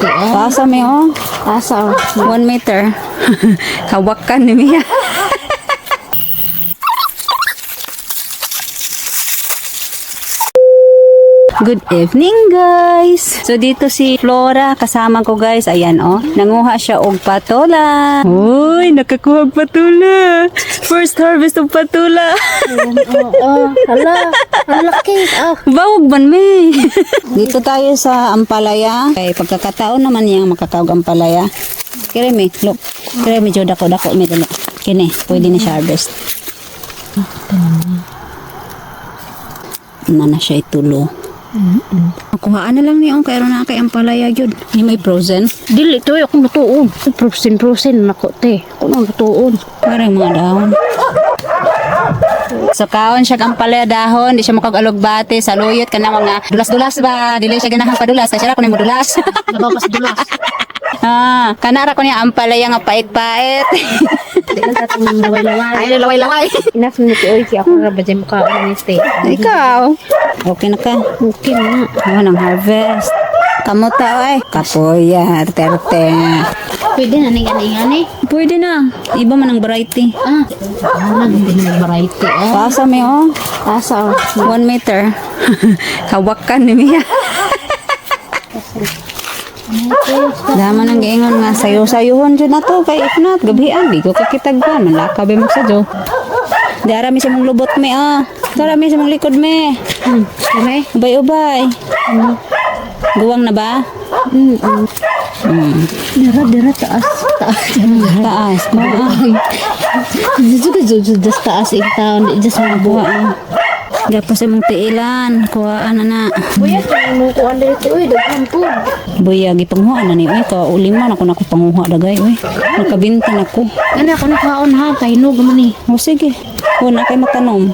variety. Asa mi oh. Asa. 1 meter. Hawakan ni Mia. Good evening guys. So dito si Flora kasama ko guys. Ayan oh. Nanguha siya og patula. Uy, nakakuha og patula. First harvest of patula. Hala. Ang laki. Bawag man me. Dito tayo sa Ampalaya. Kay pagkakataon naman yang makakaog Ampalaya. Kire me, look. Kire me jud dako me dalo. Kini, pwede ni siya harvest. Na siya itulo. Kuhaan na lang niyo kay ron na kay Ampalaya jud. Ni may frozen. Dili to akong lutuon. Frozen nako te. Kuno lutuon. Parang mga dahon. So kaon siya Ampalaya dahon, di siya makag-alog bate sa luyot kana mga dulas-dulas ba, dili siya ganahang padulas, kasi ra ko nimo dulas. Nabawas dulas. Kana ra ko niya Ampalaya nga pait-pait. Di lang tatong laway-laway. Ay laway-laway. Enough na ito oy kaya ako ra ba jay mukha ni stay. Ikaw. Okay na ka. Okay na. Nang harvest. Kamuta ay kapoya, terte. Pwede na ni. Pwede na. Iba man ang variety. Hindi na variety. Asa mi oh. Asa. 1 meter. Hawakan ni Mia. Dama nang giingon nga sayo-sayohon jud na to kay if not gabian di ko kakitagban malaka ba mo sa jo. Dara mi sa mong lubot me Dara mi sa mong likod me. Okay. Ubay-ubay. Guwang na ba? Dara taas. Taas. Just taas in town. Just mabuha. Gapos sa mong tiilan. Kuhaan na. Buya, mo ko under ito. Uy, daghan po. Buya, gipanghuan na ni. Uy, kauliman ako na ko panguha dagay. Uy, nakabinta na ko. Anak, ano kaon ha? Pahinog man eh. O sige. Una kay matanom.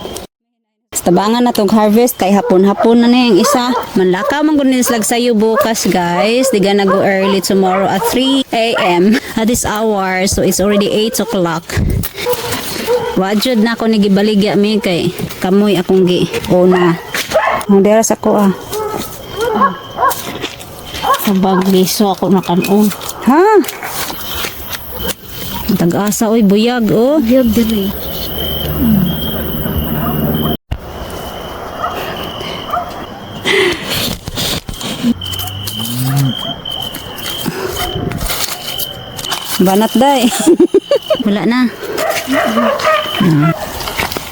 Tabangan na tong harvest kay hapon-hapon na yung isa. Manlakaw man kunin slag sayo bukas guys. Di gonna go early tomorrow at 3 a.m. at this hour. So it's already 8 o'clock. Wajud na ako ni gibaligya mi kay kamoy akong gi una. Ang dera sa ko Sabag liso ako na kanon. Ha? Tag-asa oy buyag oh. Biyag diri. Banat day. Wala na.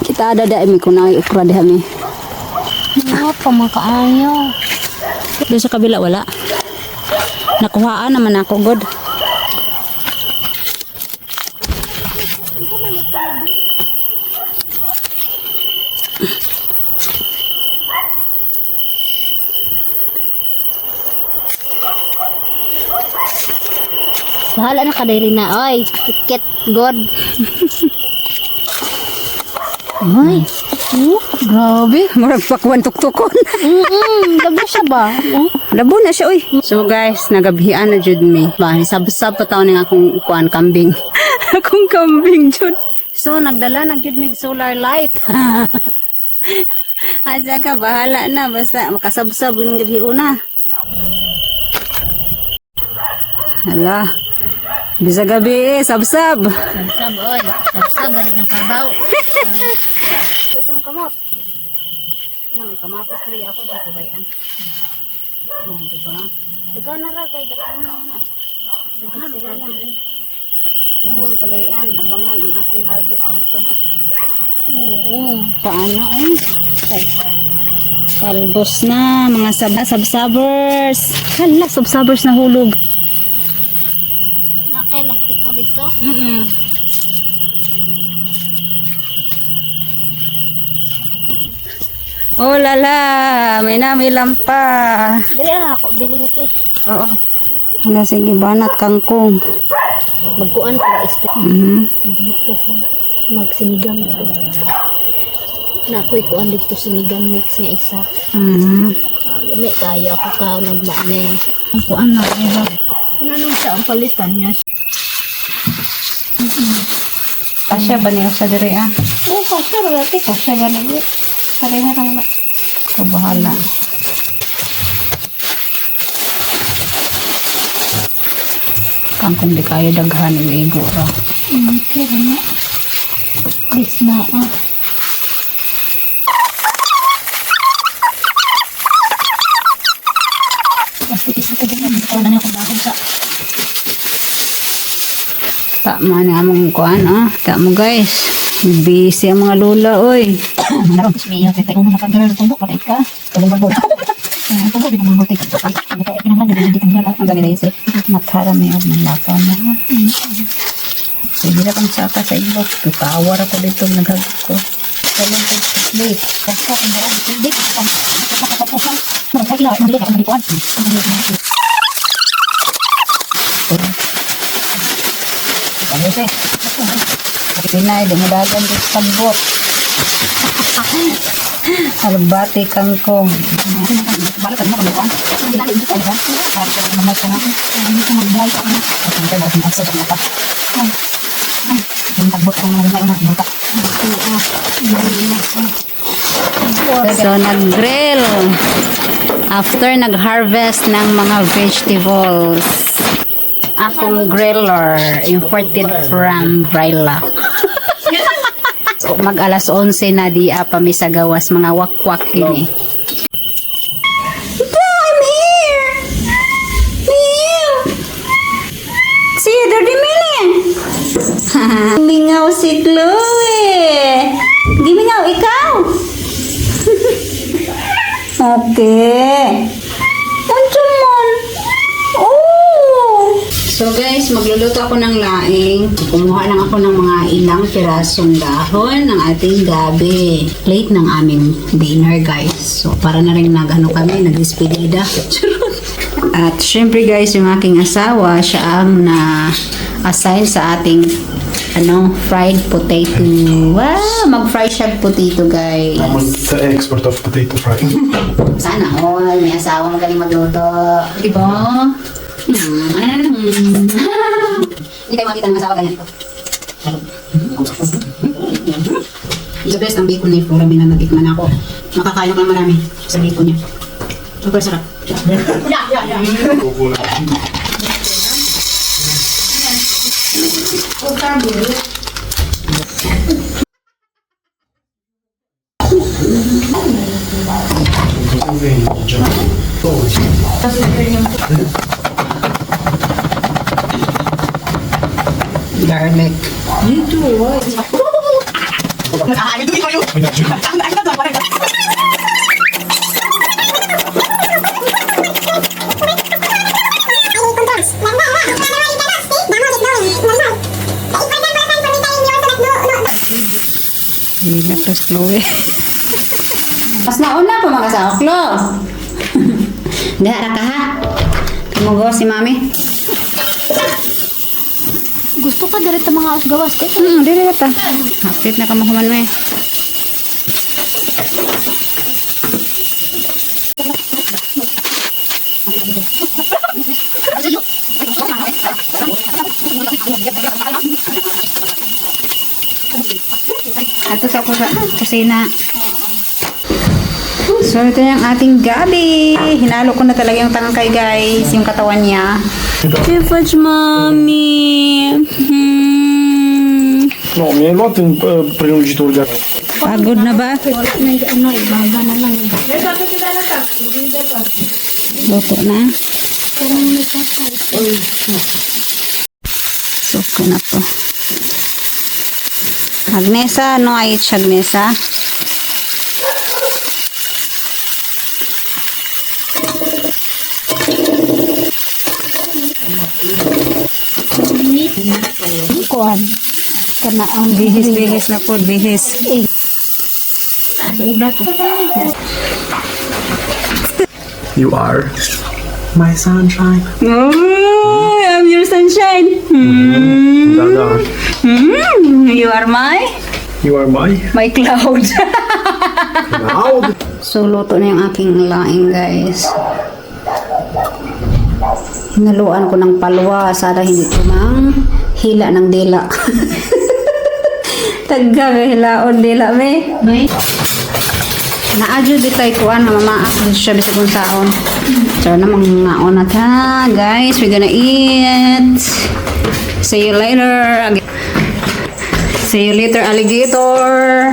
Kita ada day mi kunay ukra diha mi. Ano pa makaayo? Doon sa kabila wala. Nakuhaan naman ako god. Bahala na ka diri na. Oy, tiket god. Ay. Grabe. Murag pakwan tuktukon. Labo siya ba? Labo na siya oy. So guys, nagabhian na jud mi. Ba, sab-sab pa taw ning akong kuan kambing. Akong kambing jud. So nagdala na jud mig solar light. Asa ka bahala na basta makasab-sab yung gabi una. Hala. Bisa gabi sab-sab. Sab oy. Sab galing ng sabaw. Kusang kamot. May kamatis rin ako sa kubayan. Diba? Daghan na ra kay daghan na. Daghan na. Puhon kalayan, abangan ang aking harvest dito. Paano talbos na mga sab-sabers. Hala, sab-sabers na hulog. Nakay lastik ko dito. Oh lala, may namilam pa. Dili na ako bili nito. Oo. Hala, sige, banat kangkong. Magkuan ko isda. Dito magsinigang ko. Na ako'y kuan dito sinigang mix nga isa. Lami kaya ako ka nagmaane. Ang kuan na iba. Kung anong siya ang palitan niya. Asya ba niya sa dire Oh, kasya ba dati? Kasya ba na? Harang-harang na. So, bahala. Ang kung di kayo daghan yung igo ra. Okay, na. Bis na, Basta isa ka din. Ikaw na akong bakon sa... Tama na among kuan Tama guys. Busy ang mga lula oy. Manarong ko siya. Kaya kung nakagirl, tumbok, patay ka. Tumbok, tumbok, di naman multi. Pinanglan, hindi kang gala. Ang dami na isip. Makarami og manlakaw na ha. Sige na kang saka sa ilo. Tutawar ako dito naghagod ko. Walang wait. Basta kung gala, hindi. Kapag-kapusan. Marasagla, mabilit ako malikuan. Ano siya? Pinay, di mo dagan dito sa bot. Albati kangkong. Bala ka naman malikuan. Ang gila, hindi ka dyan. Para ko naman ka natin. Hindi ko mag-drive ako. At hindi ka natin access ang mata. Yung tagbot ko naman na yung mata. So, nag-grill. After nag-harvest ng mga vegetables. Akong griller, imported from Vrila. So, mag alas 11 na di pa mi sa gawas, mga wakwak ini. I'm here! Meow! See, dirty minute! Mingaw si Chloe! Gimingaw ikaw! Okay. Unsa man? Oh! So guys, magluluto ako ng laing. Kumuha lang ako ng mga ilang pirasong dahon ng ating gabi. Late ng aming dinner guys. So para na rin nag-ano kami, nag-despedida. At syempre guys, yung aking asawa, siya ang na-assign sa ating fried potato. Wow! Mag-fry siya potato guys. I'm the expert of potato fry. Sana all, may asawa magaling magluto. Diba? Hindi kayo makita ng asawa ganyan. The best ang bacon ni Flora, natikman ako. Makakain ko ng marami sa bacon niya. Super sarap. Garlic. Hindi na to Chloe. Mas nauna pa mga asawa, Chloe. Dahara ka ha. Tumugo si mami. Gusto ka direct mga gawas te? Dili na ta. Update na kamahuman mo eh. Ato sa kusa kusina. So ito yung ating gabi. Hinalo ko na talaga yung tangkay guys, yung katawan niya. Fudge mommy. No, mi hai fatto un prelungitor da... Pagod na ba? Ibaga na lang. Luto na. Suko na to. Agnesa, no ay Agnesa. Kuan. Kana ang Bihis na po, bihis. You are my sunshine. Oh, I'm your sunshine. Dadah. You are my cloud. Cloud. So, luto na yung aking laing, guys. Hinaluan ko ng palwa. Sana hindi tumang hila ng dila. Tagga, hilaon dila, me. Naadyo di tayo kuan na mamaak siya bisa kung saon. So, namang naon na ta, guys. We're gonna eat. See you later. See you later, alligator.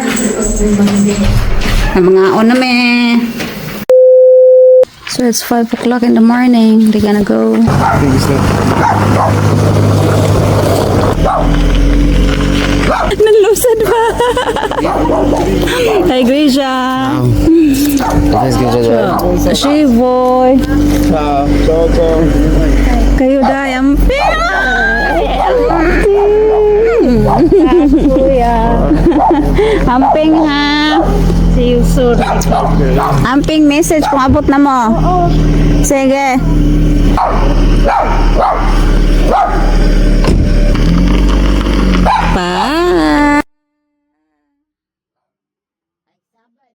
Ang mga oname. So it's 5 o'clock in the morning. They're gonna go. Nalusad ba? Hi, Grisha. Shivoy. Kayo dahil ang Amping ha. See you soon. Amping message kung abot na mo. Sige.